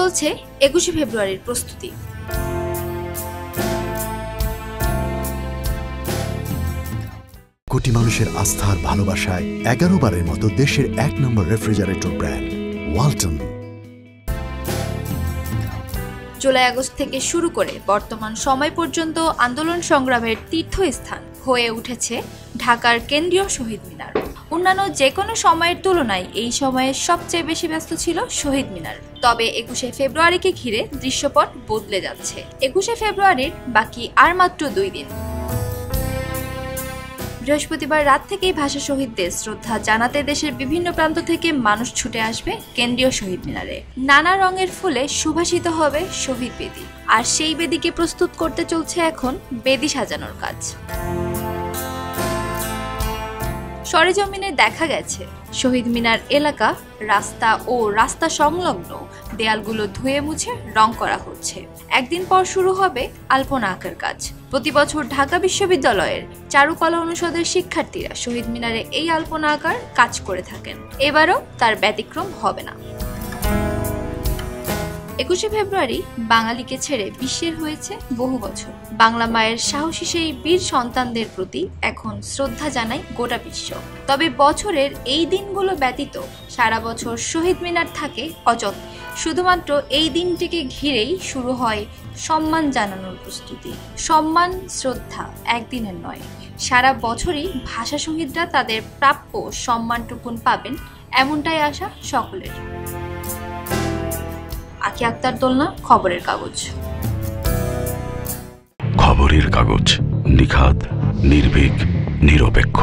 চলছে ২১শে ফেব্রুয়ারির প্রস্তুতি। কোটি মানুষের আস্থার ভালোবাসায় ১১ বারের মতো দেশের ১ নম্বর refrigerator brand Walton. July August থেকে শুরু করে বর্তমান সময় পর্যন্ত আন্দোলন সংগ্রামের তীর্থস্থান হয়ে উঠেছে ঢাকার কেন্দ্রীয় শহীদ মিনার। অন্যান্য যে কোনো সময়ের তুলনায় এই সময়ে সবচেয়ে বেশি ব্যস্ত ছিল শহীদ মিনার। তবে ২১শে ফেব্রুয়ারিকে ঘিরে দৃশ্যপট বদলে যাচ্ছে। ২১শে ফেব্রুয়ারির বাকি আর মাত্র ২ দিন। বৃহস্পতিবার রাত থেকেই ভাষা শহীদদের শ্রদ্ধা জানাতে দেশের বিভিন্ন প্রান্ত থেকে মানুষ ছুটে আসবে কেন্দ্রীয় শহীদ মিনারে। নানা রঙের ফুলে সুভাষিত হবে শহীদ বেদি, আর সেই বেদিকে প্রস্তুত করতে চলছে এখন বেদি সাজানোর কাজ। সরেজমিনে দেখা গেছে শহীদ মিনার এলাকা, রাস্তা ও রাস্তা সংলগ্ন দেয়ালগুলো ধুয়ে মুছে রং করা হচ্ছে। একদিন পর শুরু হবে আলপনা আঁকার কাজ। প্রতি বছর ঢাকা বিশ্ববিদ্যালয়ের চারুকলা অনুষদের শিক্ষার্থীরা শহীদ মিনারে এই আলপনা আঁকার কাজ করে থাকেন। এবারও তার ব্যতিক্রম হবে না। ২১শে ফেব্রুয়ারি বাঙালিকে ছেড়ে বিশ্বের হয়েছে বহু বছর। বাংলা মায়ের সাহসী সেই বীর সন্তানদের প্রতি এখন শ্রদ্ধা জানায় গোটা বিশ্ব। তবে বছরের এই দিনগুলো ব্যতীত সারা বছর শহীদ মিনার থাকে অযত্নে। শুধুমাত্র এই দিনটিকে ঘিরেই শুরু হয় সম্মান জানানোর প্রস্তুতি। সম্মান, শ্রদ্ধা একদিনের নয়, সারা বছরই ভাষা শহীদরা তাদের প্রাপ্য সম্মানটুকুন পাবেন, এমনটাই আশা সকলের। আকি আক্তার দোলনা, খবরের কাগজ। খবরের কাগজ, নিখাত, নির্ভীক, নিরপেক্ষ।